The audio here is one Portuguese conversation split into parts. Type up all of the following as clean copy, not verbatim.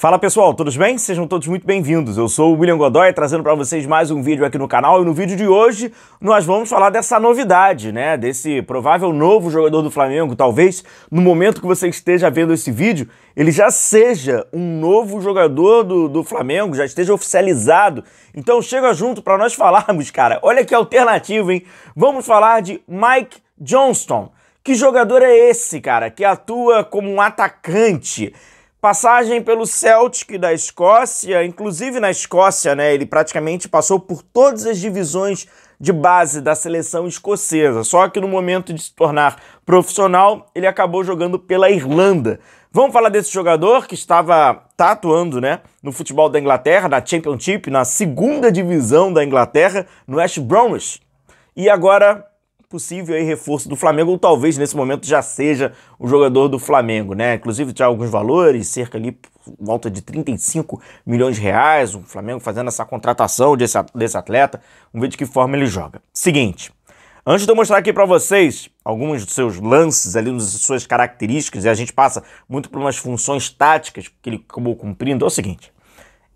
Fala pessoal, tudo bem? Sejam todos muito bem-vindos. Eu sou o William Godoy, trazendo para vocês mais um vídeo aqui no canal. E no vídeo de hoje nós vamos falar dessa novidade, né? Desse provável novo jogador do Flamengo. Talvez no momento que você esteja vendo esse vídeo, ele já seja um novo jogador do Flamengo, já esteja oficializado. Então chega junto para nós falarmos, cara. Olha que alternativa, hein? Vamos falar de Mike Johnston. Que jogador é esse, cara? Que atua como um atacante. Passagem pelo Celtic da Escócia, inclusive na Escócia, né, ele praticamente passou por todas as divisões de base da seleção escocesa, só que no momento de se tornar profissional, ele acabou jogando pela Irlanda. Vamos falar desse jogador que tá atuando, né, no futebol da Inglaterra, na Championship, na segunda divisão da Inglaterra, no West Bromwich, e agora possível aí reforço do Flamengo, ou talvez nesse momento já seja o jogador do Flamengo, né? Inclusive já alguns valores, cerca ali volta de 35 milhões de reais, o Flamengo fazendo essa contratação desse atleta. Vamos ver de que forma ele joga. Seguinte, antes de eu mostrar aqui para vocês alguns dos seus lances ali, das suas características, e a gente passa muito por umas funções táticas que ele acabou cumprindo, é o seguinte,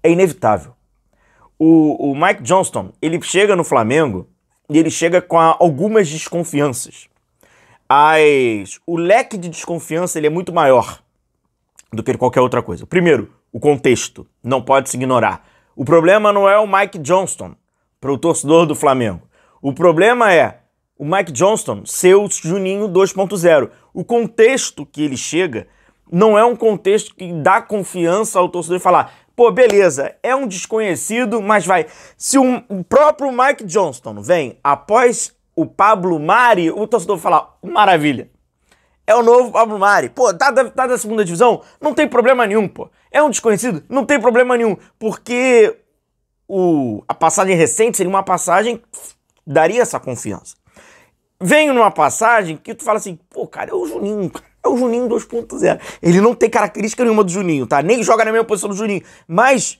é inevitável. O Mike Johnston, ele chega no Flamengo e ele chega com algumas desconfianças. O leque de desconfiança ele é muito maior do que qualquer outra coisa. Primeiro, o contexto. Não pode se ignorar. O problema não é o Mike Johnston para o torcedor do Flamengo. O problema é o Mike Johnston ser o Juninho 2.0. O contexto que ele chega não é um contexto que dá confiança ao torcedor e falar: pô, beleza, é um desconhecido, mas vai. Se o próprio Mike Johnston vem após o Pablo Mari, o torcedor vai falar: maravilha, é o novo Pablo Mari. Pô, tá da segunda divisão? Não tem problema nenhum, pô. É um desconhecido? Não tem problema nenhum, porque a passagem recente seria uma passagem que daria essa confiança. Vem numa passagem que tu fala assim: pô, cara, é o Juninho, cara. É o Juninho 2.0. Ele não tem característica nenhuma do Juninho, tá? Nem joga na mesma posição do Juninho. Mas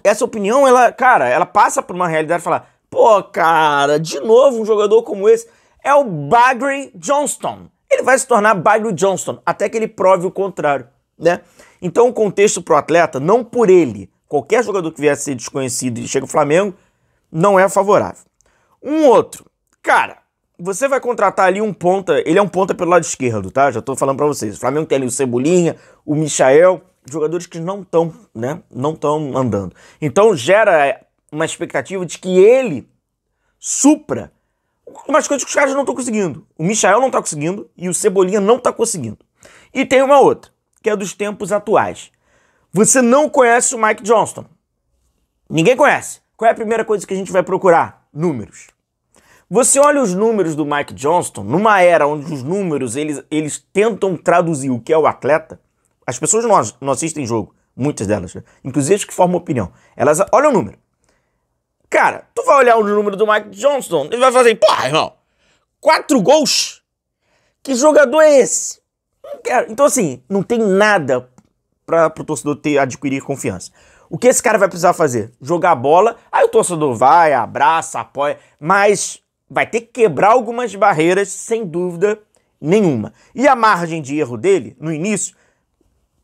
essa opinião, ela passa por uma realidade e fala: pô, cara, de novo um jogador como esse é o Bagry Johnston. Ele vai se tornar Bagry Johnston até que ele prove o contrário, né? Então o contexto pro atleta, não por ele, qualquer jogador que vier a ser desconhecido e chega ao Flamengo, não é favorável. Um outro, cara, você vai contratar ali um ponta, ele é um ponta pelo lado esquerdo, tá? Já tô falando pra vocês. O Flamengo tem ali o Cebolinha, o Michael, jogadores que não estão, né? Não estão andando. Então gera uma expectativa de que ele supra umas coisas que os caras não estão conseguindo. O Michael não tá conseguindo e o Cebolinha não tá conseguindo. E tem uma outra, que é dos tempos atuais. Você não conhece o Mike Johnston. Ninguém conhece. Qual é a primeira coisa que a gente vai procurar? Números. Você olha os números do Mike Johnston, numa era onde os números, eles tentam traduzir o que é o atleta. As pessoas não assistem jogo, muitas delas, né? Inclusive as que formam opinião. Elas olham o número. Cara, tu vai olhar o número do Mike Johnston, ele vai fazer, porra, irmão, 4 gols? Que jogador é esse? Não quero. Então assim, não tem nada para o torcedor adquirir confiança. O que esse cara vai precisar fazer? Jogar bola, aí o torcedor vai, abraça, apoia, mas vai ter que quebrar algumas barreiras, sem dúvida nenhuma. E a margem de erro dele, no início,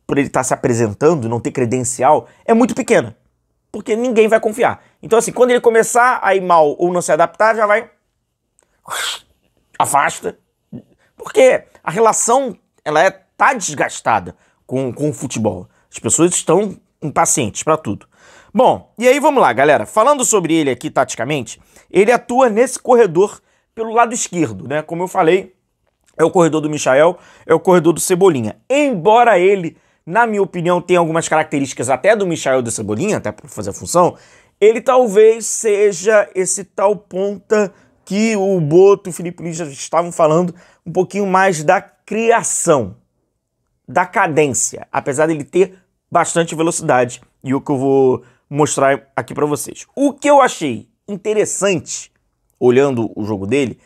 por ele estar se apresentando, não ter credencial, é muito pequena. Porque ninguém vai confiar. Então assim, quando ele começar a ir mal ou não se adaptar, já vai... afasta. Porque a relação, ela tá desgastada com o futebol. As pessoas estão impacientes para tudo. Bom, e aí vamos lá, galera. Falando sobre ele aqui taticamente, ele atua nesse corredor pelo lado esquerdo, né? Como eu falei, é o corredor do Michael, é o corredor do Cebolinha. Embora ele, na minha opinião, tenha algumas características até do Michael e do Cebolinha, até para fazer a função, ele talvez seja esse tal ponta que o Boto e o Felipe Luiz já estavam falando, um pouquinho mais da criação, da cadência, apesar dele ter bastante velocidade, e o que eu vou mostrar aqui para vocês. O que eu achei interessante, olhando o jogo dele,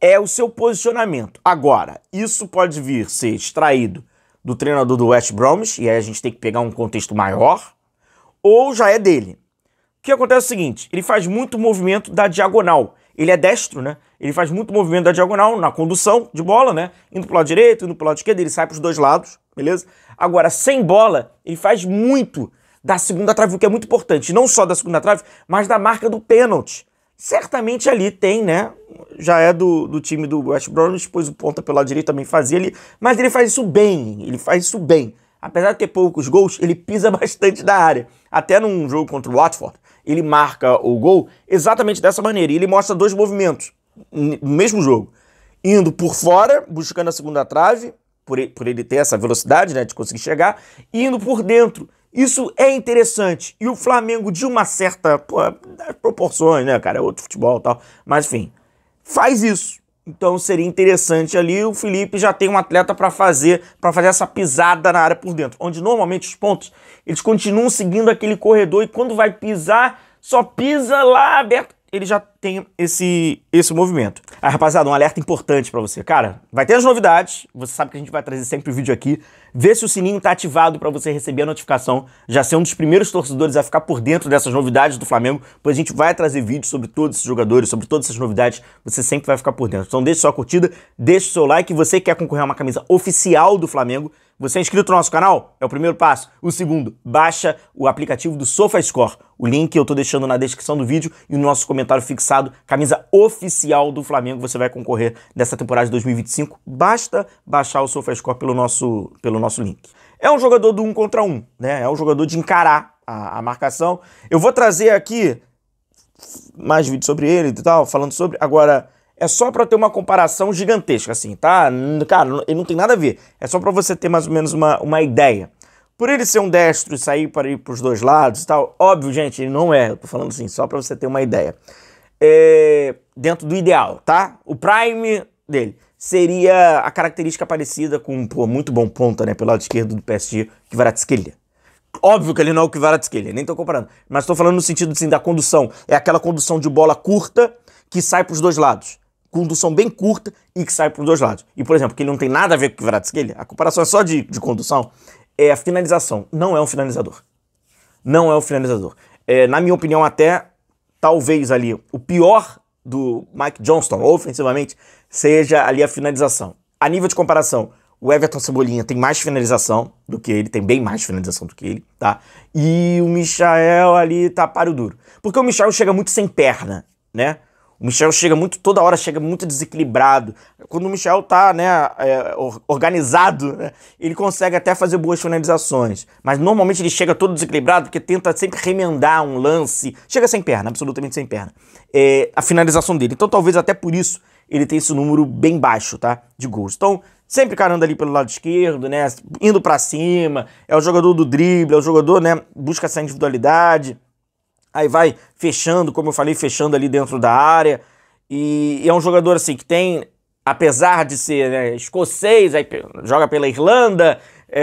é o seu posicionamento. Agora, isso pode vir ser extraído do treinador do West Bromwich, e aí a gente tem que pegar um contexto maior, ou já é dele. O que acontece é o seguinte, ele faz muito movimento da diagonal. Ele é destro, né? Ele faz muito movimento da diagonal na condução de bola, né? Indo pro lado direito, indo pro lado esquerdo, ele sai pros dois lados, beleza? Agora, sem bola, ele faz muito da segunda trave, o que é muito importante. Não só da segunda trave, mas da marca do pênalti. Certamente ali tem, né? Já é do time do West Bromwich, depois o ponta pelo lado direito também fazia ali, mas ele faz isso bem, Apesar de ter poucos gols, ele pisa bastante da área. Até num jogo contra o Watford, ele marca o gol exatamente dessa maneira. E ele mostra dois movimentos no mesmo jogo. Indo por fora, buscando a segunda trave, por ele ter essa velocidade, né, de conseguir chegar, e indo por dentro. Isso é interessante. E o Flamengo, de uma certa proporções, né, cara? É outro futebol e tal. Mas, enfim, faz isso. Então seria interessante ali, o Felipe já tem um atleta para fazer essa pisada na área por dentro. Onde normalmente os pontos, eles continuam seguindo aquele corredor e quando vai pisar, só pisa lá aberto. Ele já tem esse movimento. Ah, rapaziada, um alerta importante pra você. Cara, vai ter as novidades, você sabe que a gente vai trazer sempre o vídeo aqui. Vê se o sininho tá ativado pra você receber a notificação, já ser um dos primeiros torcedores a ficar por dentro dessas novidades do Flamengo, pois a gente vai trazer vídeos sobre todos esses jogadores, sobre todas essas novidades, você sempre vai ficar por dentro. Então deixe sua curtida, deixe o seu like, você quer concorrer a uma camisa oficial do Flamengo, você é inscrito no nosso canal? É o primeiro passo. O segundo, baixa o aplicativo do SofaScore. O link eu tô deixando na descrição do vídeo e no nosso comentário fixado, camisa oficial do Flamengo, você vai concorrer nessa temporada de 2025. Basta baixar o SofaScore pelo nosso link. É um jogador do 1 contra 1, né? É um jogador de encarar a marcação. Eu vou trazer aqui mais vídeos sobre ele e tal, falando sobre... Agora... É só pra ter uma comparação gigantesca, assim, tá? Cara, ele não tem nada a ver. É só pra você ter mais ou menos uma ideia. Por ele ser um destro e sair para ir pros dois lados e tal, óbvio, gente, ele não é. Eu tô falando assim, só pra você ter uma ideia. Dentro do ideal, tá? O prime dele seria a característica parecida com, muito bom ponta, né? Pelo lado esquerdo do PSG, Kvaratskhelia. Óbvio que ele não é o Kvaratskhelia, nem tô comparando. Mas tô falando no sentido, assim, da condução. É aquela condução de bola curta que sai pros dois lados. Condução bem curta e que sai para os dois lados. E, por exemplo, que ele não tem nada a ver com o Kvaratskhelia, a comparação é só de condução, é a finalização. Não é um finalizador. Não é um finalizador. Na minha opinião, até, talvez ali, o pior do Mike Johnston, ofensivamente, seja ali a finalização. A nível de comparação, o Everton Cebolinha tem mais finalização do que ele, tem bem mais finalização do que ele, tá? E o Michael ali tá páreo duro. Porque o Michael chega muito sem perna, né? O Michel toda hora chega muito desequilibrado. Quando o Michel tá, né, organizado, né, ele consegue até fazer boas finalizações. Mas normalmente ele chega todo desequilibrado porque tenta sempre remendar um lance. Chega sem perna, absolutamente sem perna. A finalização dele. Então talvez até por isso ele tenha esse número bem baixo, tá, de gols. Então sempre carando ali pelo lado esquerdo, né, indo pra cima. É o jogador do drible, é o jogador, né, busca essa individualidade. Aí vai fechando, como eu falei, fechando ali dentro da área. E é um jogador assim que tem, apesar de ser, né, escocês, aí joga pela Irlanda,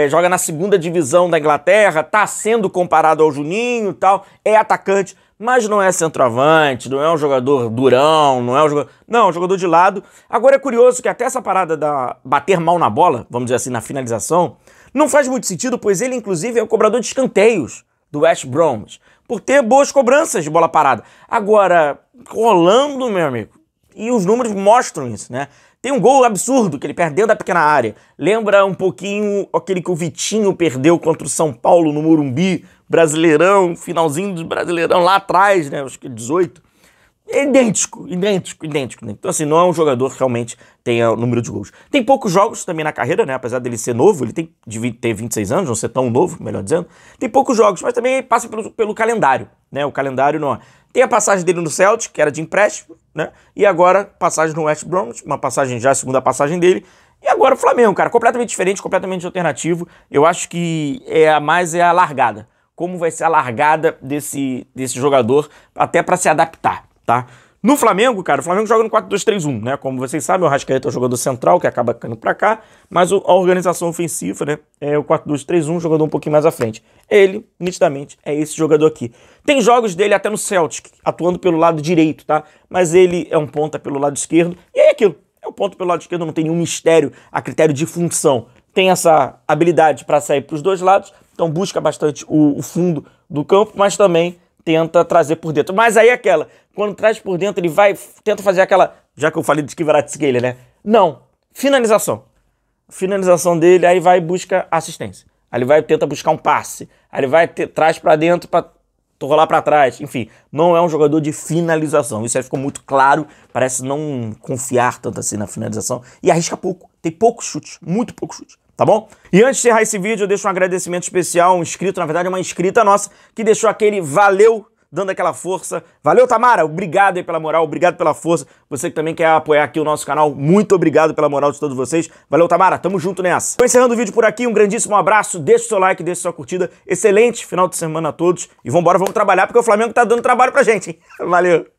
joga na segunda divisão da Inglaterra, tá sendo comparado ao Juninho e tal, é atacante, mas não é centroavante, não é um jogador durão, não é um jogador... Não, é um jogador de lado. Agora é curioso que até essa parada da bater mal na bola, vamos dizer assim, na finalização, não faz muito sentido, pois ele inclusive é o cobrador de escanteios do West Bromwich, por ter boas cobranças de bola parada. Agora, rolando, meu amigo, e os números mostram isso, né? Tem um gol absurdo que ele perde dentro da pequena área. Lembra um pouquinho aquele que o Vitinho perdeu contra o São Paulo no Morumbi, Brasileirão, finalzinho do Brasileirão lá atrás, né? Acho que 18. É idêntico. Então, assim, não é um jogador que realmente tenha o número de gols. Tem poucos jogos também na carreira, né? Apesar dele ser novo, ele tem de ter 26 anos, não ser tão novo, melhor dizendo. Tem poucos jogos, mas também passa pelo calendário, né? O calendário não... Tem a passagem dele no Celtic, que era de empréstimo, né? E agora, passagem no West Bromwich, uma passagem já, a segunda passagem dele. E agora o Flamengo, cara, completamente diferente, completamente alternativo. Eu acho que é a largada. Como vai ser a largada desse jogador, até para se adaptar. Tá? No Flamengo, cara, o Flamengo joga no 4-2-3-1, né? Como vocês sabem, o Arrascaeta é o jogador central, que acaba caindo pra cá, mas a organização ofensiva, né, é o 4-2-3-1, jogador um pouquinho mais à frente. Ele, nitidamente, é esse jogador aqui. Tem jogos dele até no Celtic, atuando pelo lado direito, tá? Mas ele é um ponta pelo lado esquerdo, e é aquilo. É o ponto pelo lado esquerdo, não tem nenhum mistério a critério de função. Tem essa habilidade para sair pros dois lados, então busca bastante o fundo do campo, mas também tenta trazer por dentro. Mas aí quando traz por dentro, ele tenta fazer aquela, já que eu falei de Kvaratskhelia, né? Não, finalização. finalização dele, aí vai e busca assistência. Aí ele vai tenta buscar um passe. Aí ele vai traz pra dentro pra rolar pra trás. Enfim, não é um jogador de finalização. Isso aí ficou muito claro. Parece não confiar tanto assim na finalização. E arrisca pouco. Tem pouco chute. Muito pouco chute. Tá bom? E antes de encerrar esse vídeo, eu deixo um agradecimento especial. Um inscrito, na verdade, uma inscrita nossa, que deixou aquele valeu, dando aquela força. Valeu, Tamara, obrigado aí pela moral, obrigado pela força. Você que também quer apoiar aqui o nosso canal, muito obrigado pela moral de todos vocês. Valeu, Tamara, tamo junto nessa. Tô encerrando o vídeo por aqui, um grandíssimo abraço, deixa o seu like, deixa sua curtida. Excelente final de semana a todos e vambora, vamos trabalhar, porque o Flamengo tá dando trabalho pra gente, hein? Valeu!